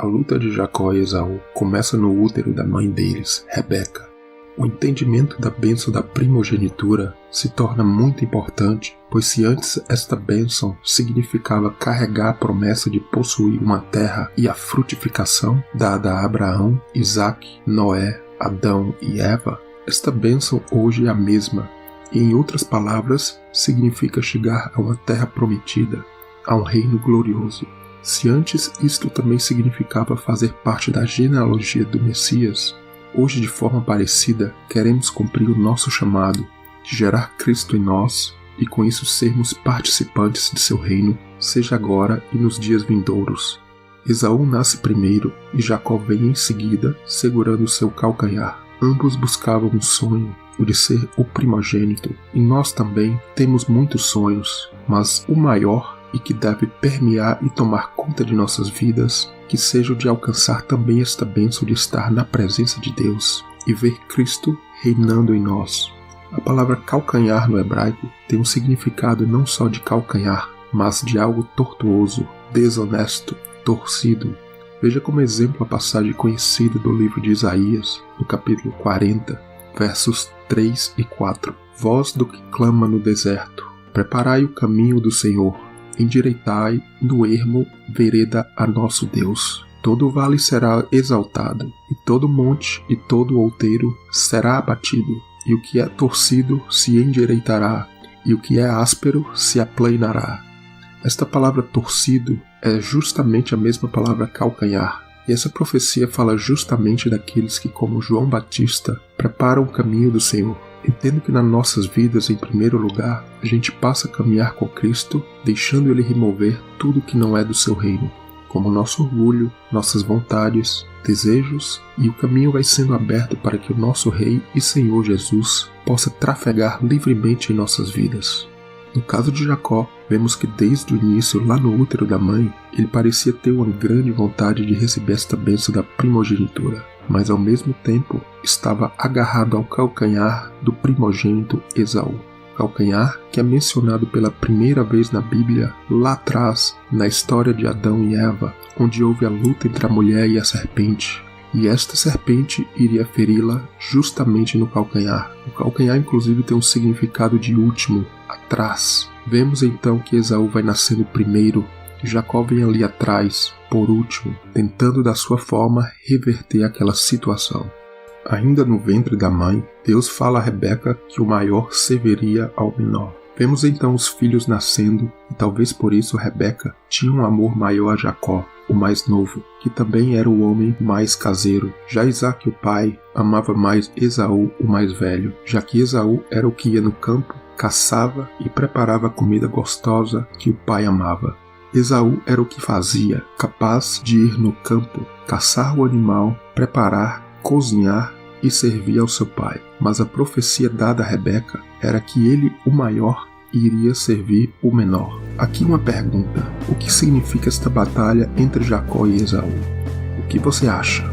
A luta de Jacó e Esaú começa no útero da mãe deles, Rebeca. O entendimento da bênção da primogenitura se torna muito importante, pois se antes esta bênção significava carregar a promessa de possuir uma terra e a frutificação dada a Abraão, Isaque, Noé, Adão e Eva, esta bênção hoje é a mesma, e em outras palavras, significa chegar a uma terra prometida, a um reino glorioso. Se antes isto também significava fazer parte da genealogia do Messias, hoje de forma parecida queremos cumprir o nosso chamado de gerar Cristo em nós e com isso sermos participantes de seu reino, seja agora e nos dias vindouros. Esaú nasce primeiro e Jacó vem em seguida, segurando seu calcanhar. Ambos buscavam um sonho, o de ser o primogênito, e nós também temos muitos sonhos, mas o maior e que deve permear e tomar conta de nossas vidas, que seja o de alcançar também esta bênção de estar na presença de Deus e ver Cristo reinando em nós. A palavra calcanhar no hebraico tem um significado não só de calcanhar, mas de algo tortuoso, desonesto, torcido. Veja como exemplo a passagem conhecida do livro de Isaías, no capítulo 40, versos 3 e 4. Voz do que clama no deserto, preparai o caminho do Senhor, endireitai no ermo vereda a nosso Deus. Todo vale será exaltado, e todo monte e todo outeiro será abatido, e o que é torcido se endireitará, e o que é áspero se aplanará. Esta palavra torcido é justamente a mesma palavra calcanhar, e essa profecia fala justamente daqueles que, como João Batista, preparam o caminho do Senhor. Entendo que nas nossas vidas, em primeiro lugar, a gente passa a caminhar com Cristo, deixando Ele remover tudo que não é do seu reino, como nosso orgulho, nossas vontades, desejos, e o caminho vai sendo aberto para que o nosso Rei e Senhor Jesus possa trafegar livremente em nossas vidas. No caso de Jacó, vemos que desde o início, lá no útero da mãe, ele parecia ter uma grande vontade de receber esta bênção da primogenitura, mas ao mesmo tempo estava agarrado ao calcanhar do primogênito Esaú. Calcanhar que é mencionado pela primeira vez na Bíblia, lá atrás, na história de Adão e Eva, onde houve a luta entre a mulher e a serpente. E esta serpente iria feri-la justamente no calcanhar. O calcanhar, inclusive, tem um significado de último, atrás. Vemos então que Esaú vai nascendo primeiro, Jacó vem ali atrás, por último, tentando da sua forma reverter aquela situação. Ainda no ventre da mãe, Deus fala a Rebeca que o maior serviria ao menor. Vemos então os filhos nascendo, e talvez por isso Rebeca tinha um amor maior a Jacó, o mais novo, que também era o homem mais caseiro. Já Isaque, o pai, amava mais Esaú, o mais velho, já que Esaú era o que ia no campo, caçava e preparava a comida gostosa que o pai amava. Esaú era o que fazia, capaz de ir no campo, caçar o animal, preparar, cozinhar e servir ao seu pai. Mas a profecia dada a Rebeca era que ele, o maior, iria servir o menor. Aqui uma pergunta: o que significa esta batalha entre Jacó e Esaú? O que você acha?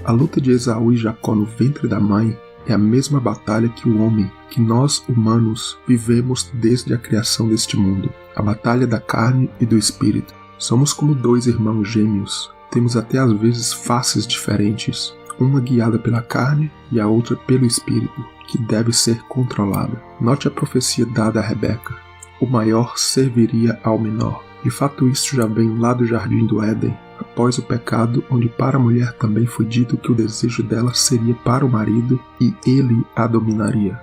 A luta de Esaú e Jacó no ventre da mãe é a mesma batalha que o homem, que nós humanos vivemos desde a criação deste mundo. A batalha da carne e do espírito. Somos como dois irmãos gêmeos. Temos até às vezes faces diferentes, uma guiada pela carne e a outra pelo espírito, que deve ser controlada. Note a profecia dada a Rebeca: o maior serviria ao menor. De fato, isso já vem lá do jardim do Éden, após o pecado, onde para a mulher também foi dito que o desejo dela seria para o marido e ele a dominaria.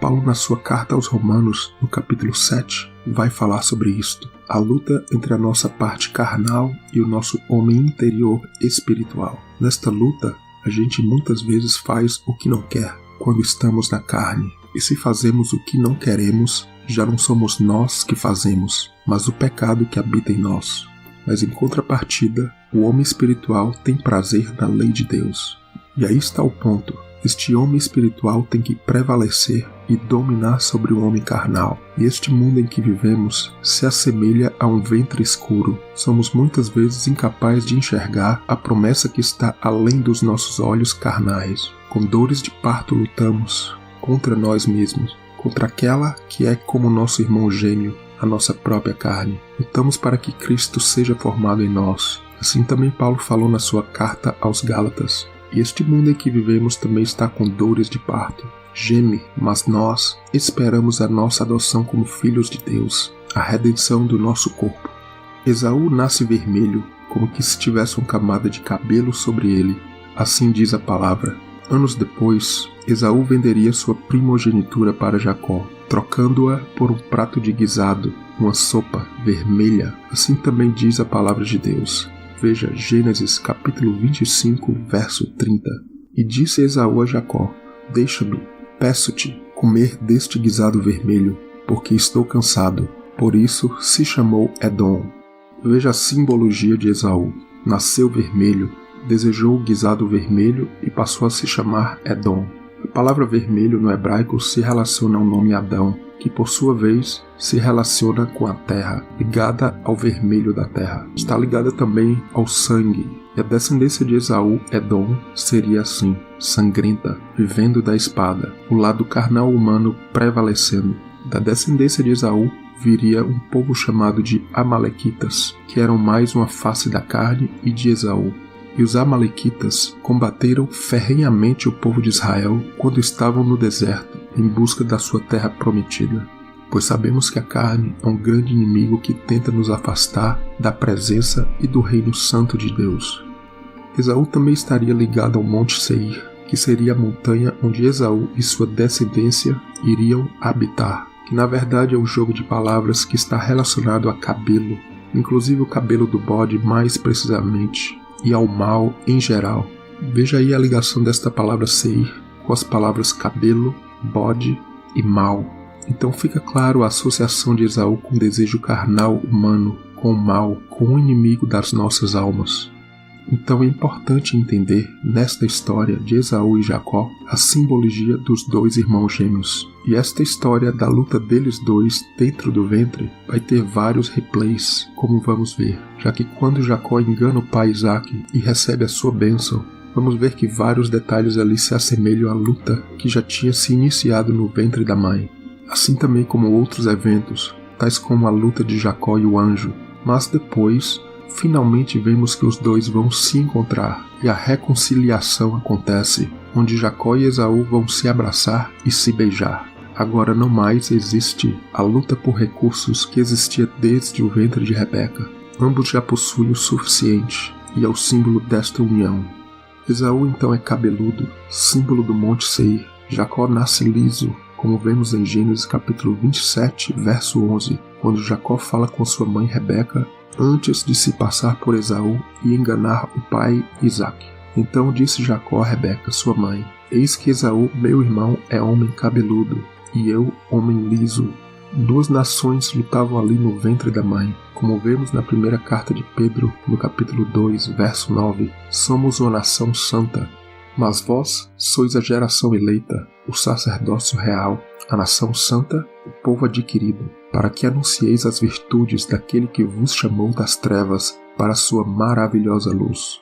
Paulo, na sua carta aos Romanos, no capítulo 7, vai falar sobre isto. A luta entre a nossa parte carnal e o nosso homem interior espiritual. Nesta luta, a gente muitas vezes faz o que não quer quando estamos na carne. E se fazemos o que não queremos, já não somos nós que fazemos, mas o pecado que habita em nós. Mas em contrapartida, o homem espiritual tem prazer na lei de Deus. E aí está o ponto. Este homem espiritual tem que prevalecer e dominar sobre o homem carnal. E este mundo em que vivemos se assemelha a um ventre escuro. Somos muitas vezes incapazes de enxergar a promessa que está além dos nossos olhos carnais. Com dores de parto lutamos contra nós mesmos, contra aquela que é como nosso irmão gêmeo, a nossa própria carne. Lutamos para que Cristo seja formado em nós. Assim também Paulo falou na sua carta aos Gálatas: e este mundo em que vivemos também está com dores de parto. Geme, mas nós esperamos a nossa adoção como filhos de Deus, a redenção do nosso corpo. Esaú nasce vermelho, como que se tivesse uma camada de cabelo sobre ele. Assim diz a palavra. Anos depois, Esaú venderia sua primogenitura para Jacó, trocando-a por um prato de guisado, uma sopa vermelha. Assim também diz a palavra de Deus. Veja Gênesis capítulo 25, verso 30. E disse Esaú a Jacó: deixa-me, peço-te, comer deste guisado vermelho, porque estou cansado. Por isso se chamou Edom. Veja a simbologia de Esaú. Nasceu vermelho, desejou o guisado vermelho e passou a se chamar Edom. A palavra vermelho no hebraico se relaciona ao nome Adão, que por sua vez se relaciona com a terra, ligada ao vermelho da terra. Está ligada também ao sangue. E a descendência de Esaú, Edom, seria assim, sangrenta, vivendo da espada, o lado carnal humano prevalecendo. Da descendência de Esaú viria um povo chamado de Amalequitas, que eram mais uma face da carne e de Esaú. E os Amalequitas combateram ferrenhamente o povo de Israel quando estavam no deserto, em busca da sua terra prometida. Pois sabemos que a carne é um grande inimigo que tenta nos afastar da presença e do reino santo de Deus. Esaú também estaria ligado ao Monte Seir, que seria a montanha onde Esaú e sua descendência iriam habitar, que na verdade é um jogo de palavras que está relacionado a cabelo, inclusive o cabelo do bode mais precisamente, e ao mal em geral. Veja aí a ligação desta palavra Seir com as palavras cabelo, bode e mal. Então fica claro a associação de Esaú com o desejo carnal humano, com o mal, com o inimigo das nossas almas. Então é importante entender, nesta história de Esaú e Jacó, a simbologia dos dois irmãos gêmeos. E esta história da luta deles dois dentro do ventre vai ter vários replays, como vamos ver, já que quando Jacó engana o pai Isaque e recebe a sua bênção, vamos ver que vários detalhes ali se assemelham à luta que já tinha se iniciado no ventre da mãe. Assim também como outros eventos, tais como a luta de Jacó e o anjo, mas depois, finalmente vemos que os dois vão se encontrar e a reconciliação acontece, onde Jacó e Esaú vão se abraçar e se beijar. Agora não mais existe a luta por recursos que existia desde o ventre de Rebeca. Ambos já possuem o suficiente e é o símbolo desta união. Esaú então é cabeludo, símbolo do Monte Seir. Jacó nasce liso, como vemos em Gênesis capítulo 27, verso 11, quando Jacó fala com sua mãe Rebeca antes de se passar por Esaú e enganar o pai Isaque. Então disse Jacó a Rebeca, sua mãe: eis que Esaú, meu irmão, é homem cabeludo, e eu, homem liso. Duas nações lutavam ali no ventre da mãe, como vemos na primeira carta de Pedro, no capítulo 2, verso 9. Somos uma nação santa, mas vós sois a geração eleita, o sacerdócio real, a nação santa, o povo adquirido, para que anuncieis as virtudes daquele que vos chamou das trevas para a sua maravilhosa luz.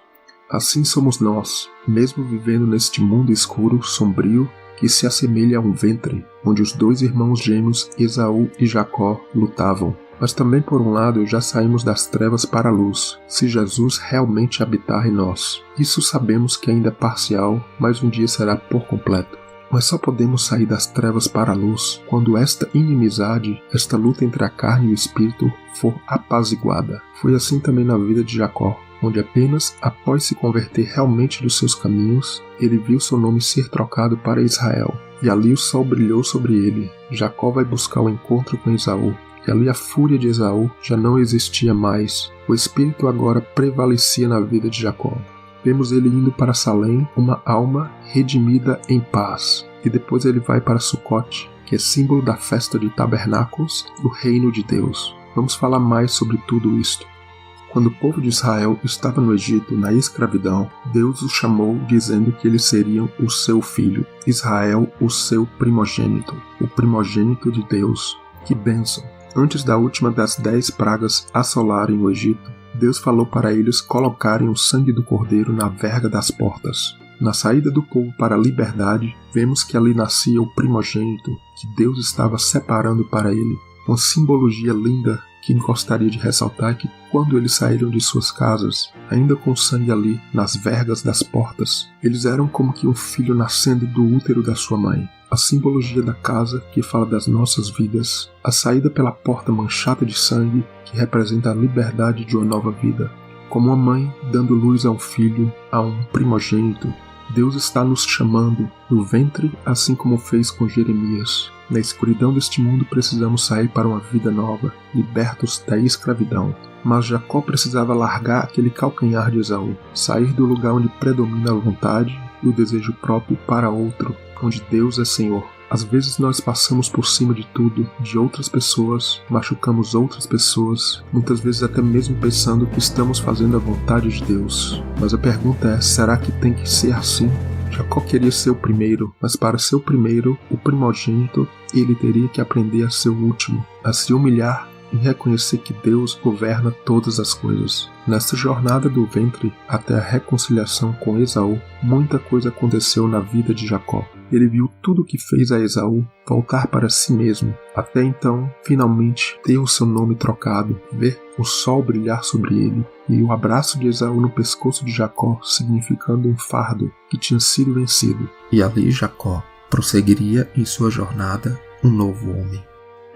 Assim somos nós, mesmo vivendo neste mundo escuro, sombrio, que se assemelha a um ventre, onde os dois irmãos gêmeos Esaú e Jacó lutavam. Mas também por um lado já saímos das trevas para a luz, se Jesus realmente habitar em nós. Isso sabemos que ainda é parcial, mas um dia será por completo. Mas só podemos sair das trevas para a luz quando esta inimizade, esta luta entre a carne e o espírito, for apaziguada. Foi assim também na vida de Jacó, onde apenas após se converter realmente dos seus caminhos, ele viu seu nome ser trocado para Israel. E ali o sol brilhou sobre ele. Jacó vai buscar o encontro com Esaú. E ali a fúria de Esaú já não existia mais. O espírito agora prevalecia na vida de Jacó. Vemos ele indo para Salém, uma alma redimida em paz. E depois ele vai para Sucote, que é símbolo da festa de tabernáculos do reino de Deus. Vamos falar mais sobre tudo isto. Quando o povo de Israel estava no Egito, na escravidão, Deus os chamou dizendo que eles seriam o seu filho, Israel, o seu primogênito, o primogênito de Deus. Que bênção! Antes da última das 10 pragas assolarem o Egito, Deus falou para eles colocarem o sangue do cordeiro na verga das portas. Na saída do povo para a liberdade, vemos que ali nascia o primogênito, que Deus estava separando para ele. Uma simbologia linda que gostaria de ressaltar é que quando eles saíram de suas casas, ainda com sangue ali nas vergas das portas, eles eram como que um filho nascendo do útero da sua mãe. A simbologia da casa que fala das nossas vidas, a saída pela porta manchada de sangue que representa a liberdade de uma nova vida. Como uma mãe dando luz a um filho, a um primogênito, Deus está nos chamando do ventre, assim como fez com Jeremias. Na escuridão deste mundo precisamos sair para uma vida nova, libertos da escravidão. Mas Jacó precisava largar aquele calcanhar de Esaú, sair do lugar onde predomina a vontade e o desejo próprio para outro, onde Deus é Senhor. Às vezes nós passamos por cima de tudo, de outras pessoas, machucamos outras pessoas, muitas vezes até mesmo pensando que estamos fazendo a vontade de Deus. Mas a pergunta é, será que tem que ser assim? Jacó queria ser o primeiro, mas para ser o primeiro, o primogênito, ele teria que aprender a ser o último, a se humilhar e reconhecer que Deus governa todas as coisas. Nesta jornada do ventre até a reconciliação com Esaú, muita coisa aconteceu na vida de Jacó. Ele viu tudo o que fez a Esaú voltar para si mesmo, até então, finalmente, ter o seu nome trocado, ver o sol brilhar sobre ele, e o abraço de Esaú no pescoço de Jacó significando um fardo que tinha sido vencido. E ali Jacó prosseguiria em sua jornada um novo homem.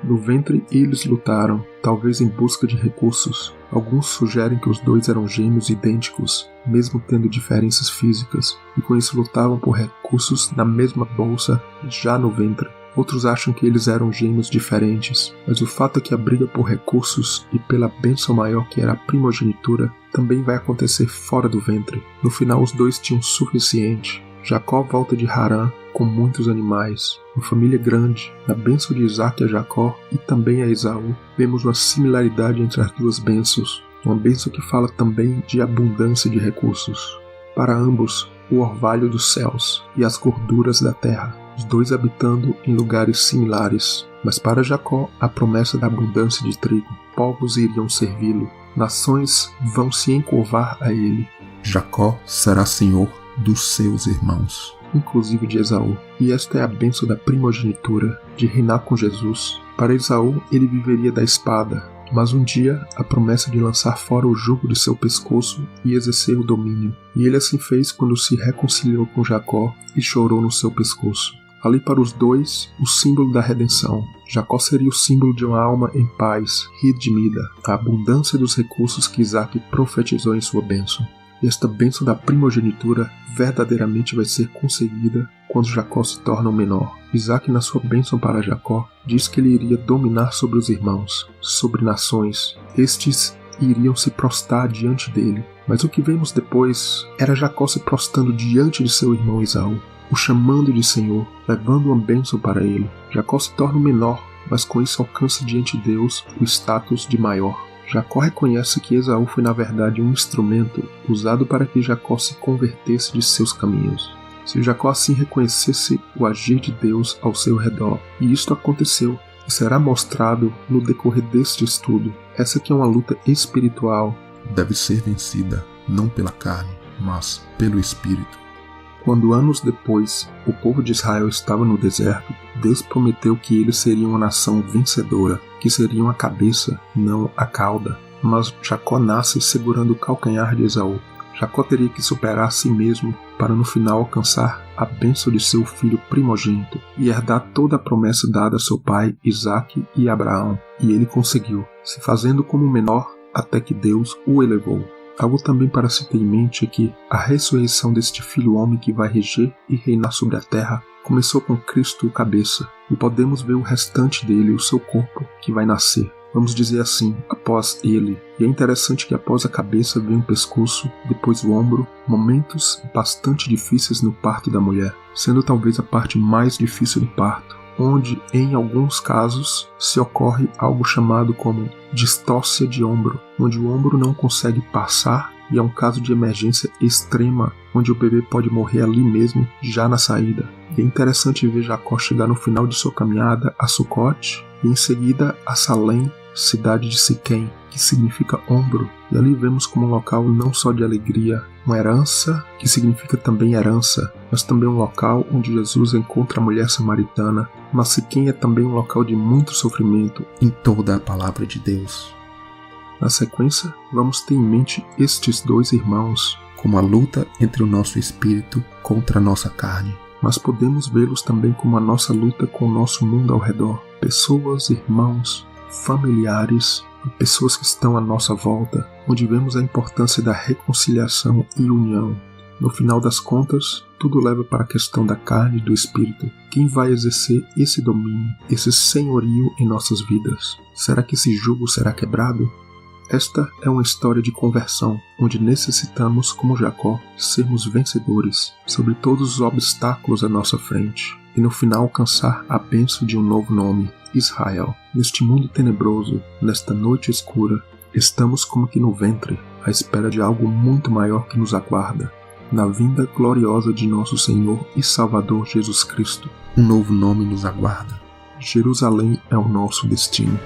No ventre eles lutaram, talvez em busca de recursos. Alguns sugerem que os dois eram gêmeos idênticos, mesmo tendo diferenças físicas, e com isso lutavam por recursos na mesma bolsa, já no ventre. Outros acham que eles eram gêmeos diferentes, mas o fato é que a briga por recursos e pela bênção maior que era a primogenitura também vai acontecer fora do ventre. No final os dois tinham o suficiente. Jacó volta de Harã com muitos animais, uma família grande. Na bênção de Isaac a Jacó e também a Esaú, vemos uma similaridade entre as duas bênçãos, uma bênção que fala também de abundância de recursos. Para ambos, o orvalho dos céus e as gorduras da terra, os dois habitando em lugares similares. Mas para Jacó, a promessa da abundância de trigo, povos iriam servi-lo, nações vão se encurvar a ele. Jacó será senhor dos seus irmãos, inclusive de Esaú. E esta é a bênção da primogenitura, de reinar com Jesus. Para Esaú, ele viveria da espada, mas um dia a promessa de lançar fora o jugo de seu pescoço e exercer o domínio. E ele assim fez quando se reconciliou com Jacó e chorou no seu pescoço. Ali para os dois, o símbolo da redenção. Jacó seria o símbolo de uma alma em paz, redimida, a abundância dos recursos que Isaac profetizou em sua bênção. E esta bênção da primogenitura verdadeiramente vai ser conseguida quando Jacó se torna o menor. Isaac, na sua bênção para Jacó, diz que ele iria dominar sobre os irmãos, sobre nações. Estes iriam se prostrar diante dele. Mas o que vemos depois era Jacó se prostrando diante de seu irmão Esaú, o chamando de Senhor, levando uma bênção para ele. Jacó se torna o menor, mas com isso alcança diante de Deus o status de maior. Jacó reconhece que Esaú foi na verdade um instrumento usado para que Jacó se convertesse de seus caminhos. Se Jacó assim reconhecesse o agir de Deus ao seu redor, e isto aconteceu, e será mostrado no decorrer deste estudo, essa que é uma luta espiritual, deve ser vencida não pela carne, mas pelo Espírito. Quando anos depois o povo de Israel estava no deserto, Deus prometeu que eles seriam uma nação vencedora, que seriam a cabeça, não a cauda. Mas Jacó nasce segurando o calcanhar de Esaú. Jacó teria que superar a si mesmo para no final alcançar a bênção de seu filho primogênito e herdar toda a promessa dada a seu pai Isaque e Abraão. E ele conseguiu, se fazendo como menor até que Deus o elevou. Algo também para se ter em mente é que a ressurreição deste filho homem que vai reger e reinar sobre a terra começou com Cristo o cabeça, e podemos ver o restante dele, o seu corpo, que vai nascer. Vamos dizer assim, após ele. E é interessante que após a cabeça vem o pescoço, depois o ombro, momentos bastante difíceis no parto da mulher, sendo talvez a parte mais difícil do parto, onde em alguns casos se ocorre algo chamado como distócia de ombro, onde o ombro não consegue passar e é um caso de emergência extrema, onde o bebê pode morrer ali mesmo, já na saída. E é interessante ver Jacó chegar no final de sua caminhada a Sucote e em seguida a Salém, cidade de Siquém, que significa ombro, e ali vemos como um local não só de alegria, uma herança, que significa também herança, mas também um local onde Jesus encontra a mulher samaritana, mas Siquém é também um local de muito sofrimento em toda a palavra de Deus. Na sequência, vamos ter em mente estes dois irmãos como a luta entre o nosso espírito contra a nossa carne, mas podemos vê-los também como a nossa luta com o nosso mundo ao redor, pessoas, irmãos, familiares e pessoas que estão à nossa volta, onde vemos a importância da reconciliação e união. No final das contas, tudo leva para a questão da carne e do espírito. Quem vai exercer esse domínio, esse senhorio em nossas vidas? Será que esse jugo será quebrado? Esta é uma história de conversão, onde necessitamos, como Jacó, sermos vencedores sobre todos os obstáculos à nossa frente, e no final alcançar a bênção de um novo nome, Israel. Neste mundo tenebroso, nesta noite escura, estamos como que no ventre, à espera de algo muito maior que nos aguarda, na vinda gloriosa de nosso Senhor e Salvador Jesus Cristo. Um novo nome nos aguarda. Jerusalém é o nosso destino.